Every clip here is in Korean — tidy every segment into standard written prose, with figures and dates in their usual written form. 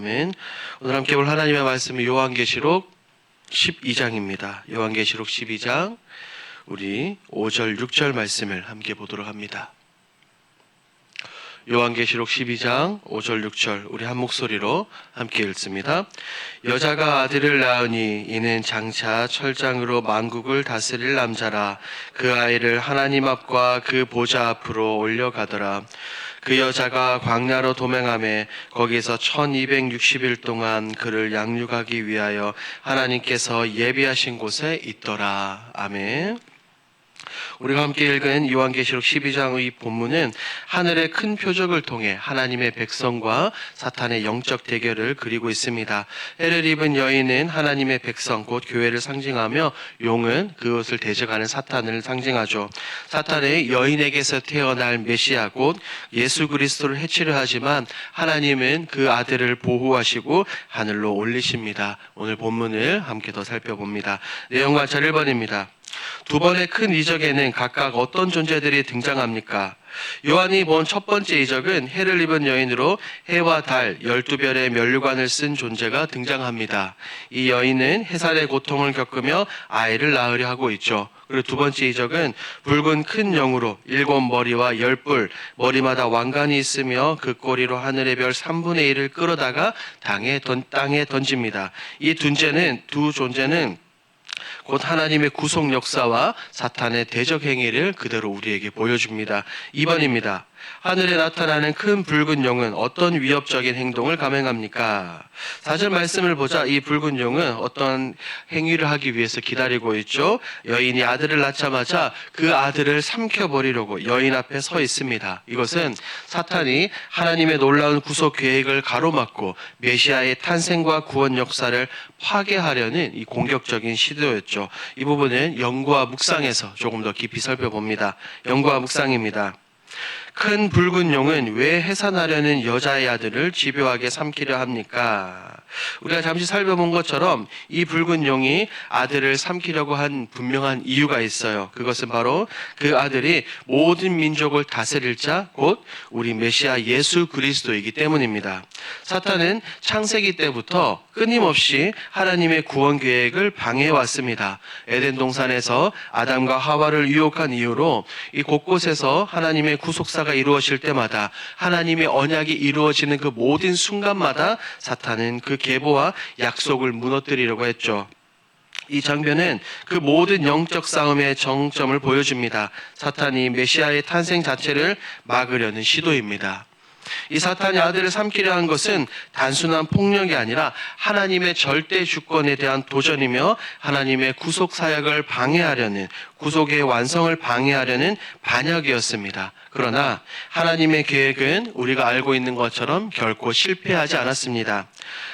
아멘. 오늘 함께 볼 하나님의 말씀은 요한계시록 12장입니다. 요한계시록 12장 우리 5절 6절 말씀을 함께 보도록 합니다. 요한계시록 12장 5절 6절 우리 한 목소리로 함께 읽습니다. 여자가 아들을 낳으니 이는 장차 철장으로 만국을 다스릴 남자라. 그 아이를 하나님 앞과 그 보좌 앞으로 올려가더라. 그 여자가 광야로 도망하매 거기서 1260일 동안 그를 양육하기 위하여 하나님께서 예비하신 곳에 있더라. 아멘. 우리가 함께 읽은 요한계시록 12장의 본문은 하늘의 큰 표적을 통해 하나님의 백성과 사탄의 영적 대결을 그리고 있습니다. 해를 입은 여인은 하나님의 백성 곧 교회를 상징하며 용은 그것을 대적하는 사탄을 상징하죠. 사탄의 여인에게서 태어날 메시아 곧 예수 그리스도를 해치려 하지만 하나님은 그 아들을 보호하시고 하늘로 올리십니다. 오늘 본문을 함께 더 살펴봅니다. 내용 관찰 1번입니다. 두 번의 큰 이적에는 각각 어떤 존재들이 등장합니까? 요한이 본 첫 번째 이적은 해를 입은 여인으로 해와 달, 12별의 면류관을 쓴 존재가 등장합니다. 이 여인은 해살의 고통을 겪으며 아이를 낳으려 하고 있죠. 그리고 두 번째 이적은 붉은 큰 영으로 7머리와 10뿔, 머리마다 왕관이 있으며 그 꼬리로 하늘의 별 3분의 1을 끌어다가 땅에 던집니다. 이 두 존재는 곧 하나님의 구속 역사와 사탄의 대적 행위를 그대로 우리에게 보여줍니다. 2번입니다. 하늘에 나타나는 큰 붉은 용은 어떤 위협적인 행동을 감행합니까? 4절 말씀을 보자. 이 붉은 용은 어떤 행위를 하기 위해서 기다리고 있죠. 여인이 아들을 낳자마자 그 아들을 삼켜버리려고 여인 앞에 서 있습니다. 이것은 사탄이 하나님의 놀라운 구속 계획을 가로막고 메시아의 탄생과 구원 역사를 파괴하려는 이 공격적인 시도였죠. 이 부분은 연구와 묵상에서 조금 더 깊이 살펴봅니다. 연구와 묵상입니다. 큰 붉은 용은 왜 해산하려는 여자의 아들을 집요하게 삼키려 합니까? 우리가 잠시 살펴본 것처럼 이 붉은 용이 아들을 삼키려고 한 분명한 이유가 있어요. 그것은 바로 그 아들이 모든 민족을 다스릴 자, 곧 우리 메시아 예수 그리스도이기 때문입니다. 사탄은 창세기 때부터 끊임없이 하나님의 구원 계획을 방해해왔습니다. 에덴 동산에서 아담과 하와를 유혹한 이유로 이 곳곳에서 하나님의 구속사가 이루어질 때마다 하나님의 언약이 이루어지는 그 모든 순간마다 사탄은 그 계보와 약속을 무너뜨리려고 했죠. 이 장면은 그 모든 영적 싸움의 정점을 보여줍니다. 사탄이 메시아의 탄생 자체를 막으려는 시도입니다. 이 사탄이 아들을 삼키려 한 것은 단순한 폭력이 아니라 하나님의 절대 주권에 대한 도전이며 하나님의 구속 사역을 방해하려는, 구속의 완성을 방해하려는 반역이었습니다. 그러나 하나님의 계획은 우리가 알고 있는 것처럼 결코 실패하지 않았습니다.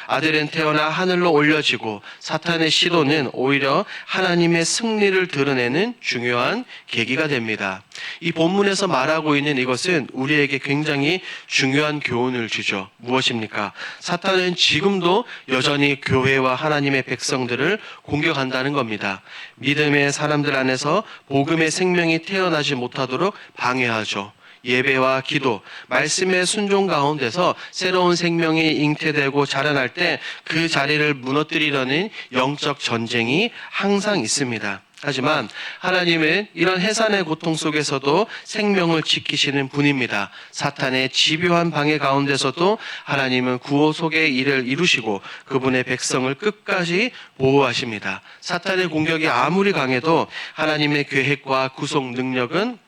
아들은 태어나 하늘로 올려지고 사탄의 시도는 오히려 하나님의 승리를 드러내는 중요한 계기가 됩니다. 이 본문에서 말하고 있는 이것은 우리에게 굉장히 중요한 교훈을 주죠. 무엇입니까? 사탄은 지금도 여전히 교회와 하나님의 백성들을 공격한다는 겁니다. 믿음의 사람들 안에서 복음의 생명이 태어나지 못하도록 방해하죠. 예배와 기도, 말씀의 순종 가운데서 새로운 생명이 잉태되고 자라날 때 그 자리를 무너뜨리려는 영적 전쟁이 항상 있습니다. 하지만 하나님은 이런 해산의 고통 속에서도 생명을 지키시는 분입니다. 사탄의 집요한 방해 가운데서도 하나님은 구속의 일을 이루시고 그분의 백성을 끝까지 보호하십니다. 사탄의 공격이 아무리 강해도 하나님의 계획과 구속 능력은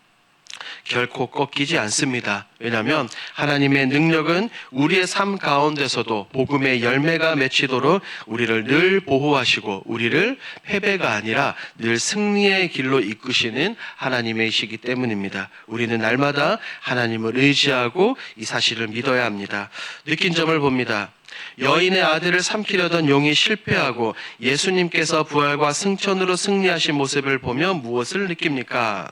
결코 꺾이지 않습니다. 왜냐하면 하나님의 능력은 우리의 삶 가운데서도 복음의 열매가 맺히도록 우리를 늘 보호하시고 우리를 패배가 아니라 늘 승리의 길로 이끄시는 하나님이시기 때문입니다. 우리는 날마다 하나님을 의지하고 이 사실을 믿어야 합니다. 느낀 점을 봅니다. 여인의 아들을 삼키려던 용이 실패하고 예수님께서 부활과 승천으로 승리하신 모습을 보며 무엇을 느낍니까?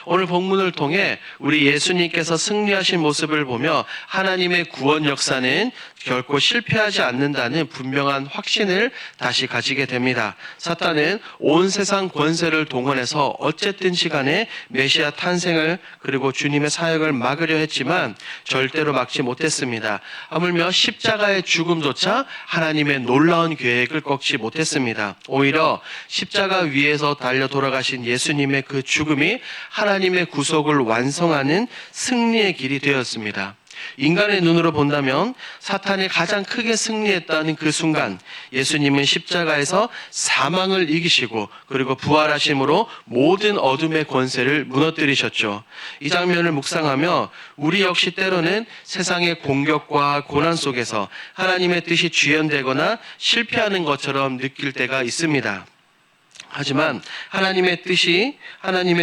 오늘 본문을 통해 우리 예수님께서 승리하신 모습을 보며 하나님의 구원 역사는 결코 실패하지 않는다는 분명한 확신을 다시 가지게 됩니다. 사탄은 온 세상 권세를 동원해서 어쨌든 시간에 메시아 탄생을 그리고 주님의 사역을 막으려 했지만 절대로 막지 못했습니다. 하물며 십자가의 죽음조차 하나님의 놀라운 계획을 꺾지 못했습니다. 오히려 십자가 위에서 달려 돌아가신 예수님의 그 죽음이 하나님의 구속을 완성하는 승리의 길이 되었습니다. 인간의 눈으로 본다면 사탄이 가장 크게 승리했다는 그 순간 예수님은 십자가에서 사망을 이기시고 그리고 부활하심으로 모든 어둠의 권세를 무너뜨리셨죠. 이 장면을 묵상하며 우리 역시 때로는 세상의 공격과 고난 속에서 하나님의 뜻이 지연되거나 실패하는 것처럼 느낄 때가 있습니다. 하지만 하나님의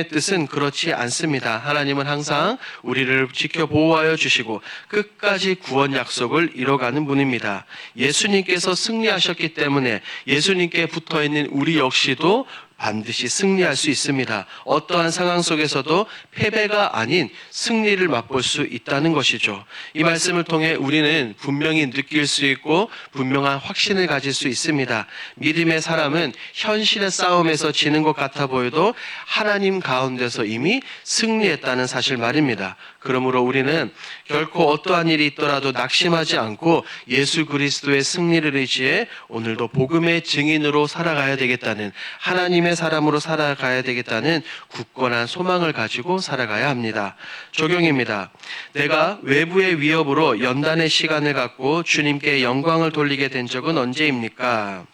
뜻은 그렇지 않습니다. 하나님은 항상 우리를 지켜 보호하여 주시고 끝까지 구원 약속을 이뤄가는 분입니다. 예수님께서 승리하셨기 때문에 예수님께 붙어있는 우리 역시도 반드시 승리할 수 있습니다. 어떠한 상황 속에서도 패배가 아닌 승리를 맛볼 수 있다는 것이죠. 이 말씀을 통해 우리는 분명히 느낄 수 있고 분명한 확신을 가질 수 있습니다. 믿음의 사람은 현실의 싸움에서 지는 것 같아 보여도 하나님 가운데서 이미 승리했다는 사실 말입니다. 그러므로 우리는 결코 어떠한 일이 있더라도 낙심하지 않고 예수 그리스도의 승리를 의지해 오늘도 복음의 증인으로 살아가야 되겠다는, 하나님의 사람으로 살아가야 되겠다는 굳건한 소망을 가지고 살아가야 합니다. 적용입니다. 내가 외부의 위협으로 연단의 시간을 갖고 주님께 영광을 돌리게 된 적은 언제입니까?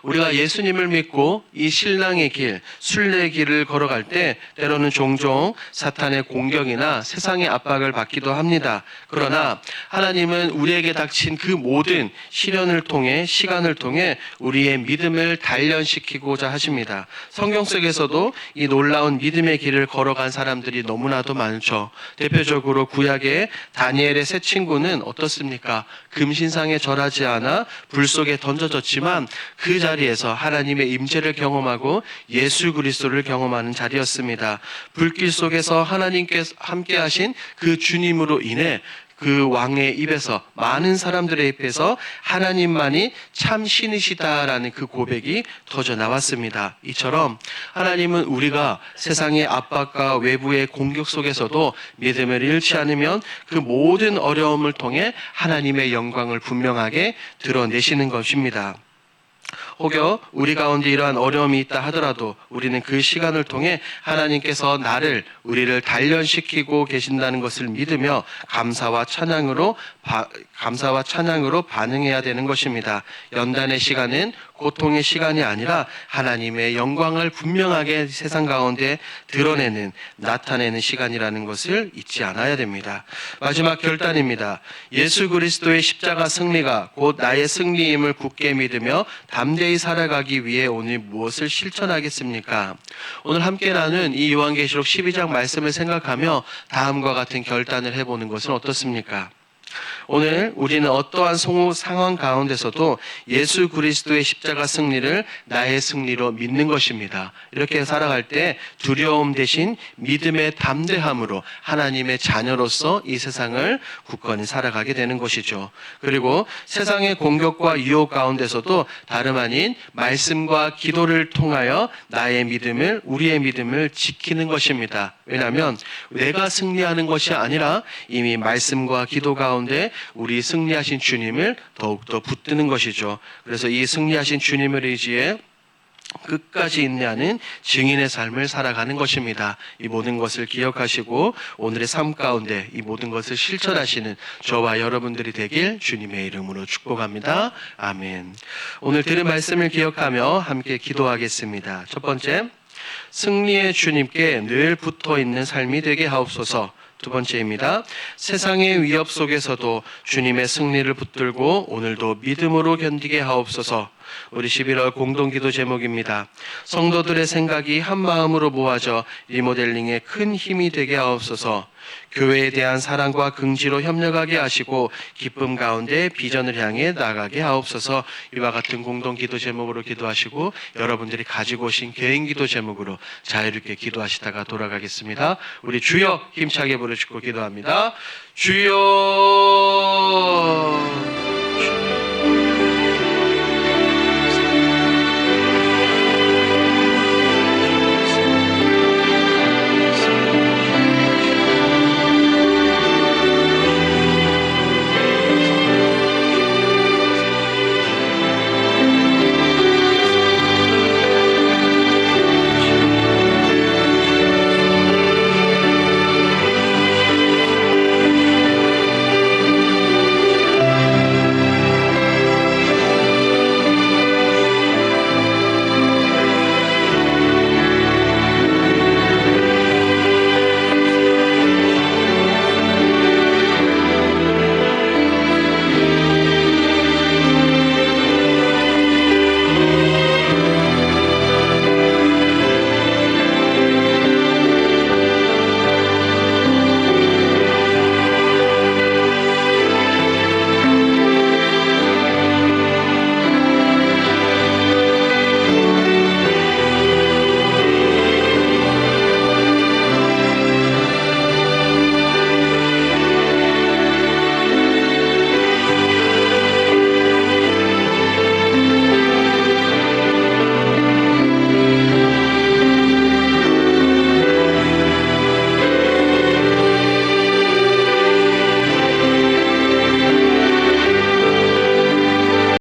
우리가 예수님을 믿고 이 신랑의 길, 순례의 길을 걸어갈 때 때로는 종종 사탄의 공격이나 세상의 압박을 받기도 합니다. 그러나 하나님은 우리에게 닥친 그 모든 시련을 통해, 시간을 통해 우리의 믿음을 단련시키고자 하십니다. 성경 속에서도 이 놀라운 믿음의 길을 걸어간 사람들이 너무나도 많죠. 대표적으로 구약의 다니엘의 세 친구는 어떻습니까? 금신상에 절하지 않아 불 속에 던져졌지만 그 자리에서 하나님의 임재를 경험하고 예수 그리스도를 경험하는 자리였습니다. 불길 속에서 하나님께서 함께 하신 그 주님으로 인해 그 왕의 입에서, 많은 사람들의 입에서 하나님만이 참 신이시다라는 그 고백이 터져 나왔습니다. 이처럼 하나님은 우리가 세상의 압박과 외부의 공격 속에서도 믿음을 잃지 않으면 그 모든 어려움을 통해 하나님의 영광을 분명하게 드러내시는 것입니다. 혹여 우리 가운데 이러한 어려움이 있다 하더라도 우리는 그 시간을 통해 하나님께서 우리를 단련시키고 계신다는 것을 믿으며 감사와 찬양으로 반응해야 되는 것입니다. 연단의 시간은 고통의 시간이 아니라 하나님의 영광을 분명하게 세상 가운데 나타내는 시간이라는 것을 잊지 않아야 됩니다. 마지막 결단입니다. 예수 그리스도의 십자가 승리가 곧 나의 승리임을 굳게 믿으며 담대히 살아가기 위해 오늘 무엇을 실천하겠습니까? 오늘 함께 나눈 이 요한계시록 12장 말씀을 생각하며 다음과 같은 결단을 해보는 것은 어떻습니까? 오늘 우리는 어떠한 상황 가운데서도 예수 그리스도의 십자가 승리를 나의 승리로 믿는 것입니다. 이렇게 살아갈 때 두려움 대신 믿음의 담대함으로 하나님의 자녀로서 이 세상을 굳건히 살아가게 되는 것이죠. 그리고 세상의 공격과 유혹 가운데서도 다름 아닌 말씀과 기도를 통하여 우리의 믿음을 지키는 것입니다. 왜냐하면 내가 승리하는 것이 아니라 이미 말씀과 기도 가운데 우리 승리하신 주님을 더욱더 붙드는 것이죠. 그래서 이 승리하신 주님을 의지해 끝까지 인내하는 증인의 삶을 살아가는 것입니다. 이 모든 것을 기억하시고 오늘의 삶 가운데 이 모든 것을 실천하시는 저와 여러분들이 되길 주님의 이름으로 축복합니다. 아멘. 오늘 들은 말씀을 기억하며 함께 기도하겠습니다. 첫 번째, 승리의 주님께 늘 붙어있는 삶이 되게 하옵소서. 두 번째입니다. 세상의 위협 속에서도 주님의 승리를 붙들고 오늘도 믿음으로 견디게 하옵소서. 우리 11월 공동기도 제목입니다. 성도들의 생각이 한 마음으로 모아져 리모델링에 큰 힘이 되게 하옵소서. 교회에 대한 사랑과 긍지로 협력하게 하시고 기쁨 가운데 비전을 향해 나가게 하옵소서. 이와 같은 공동기도 제목으로 기도하시고 여러분들이 가지고 오신 개인기도 제목으로 자유롭게 기도하시다가 돌아가겠습니다. 우리 주여 힘차게 부르시고 기도합니다. 주여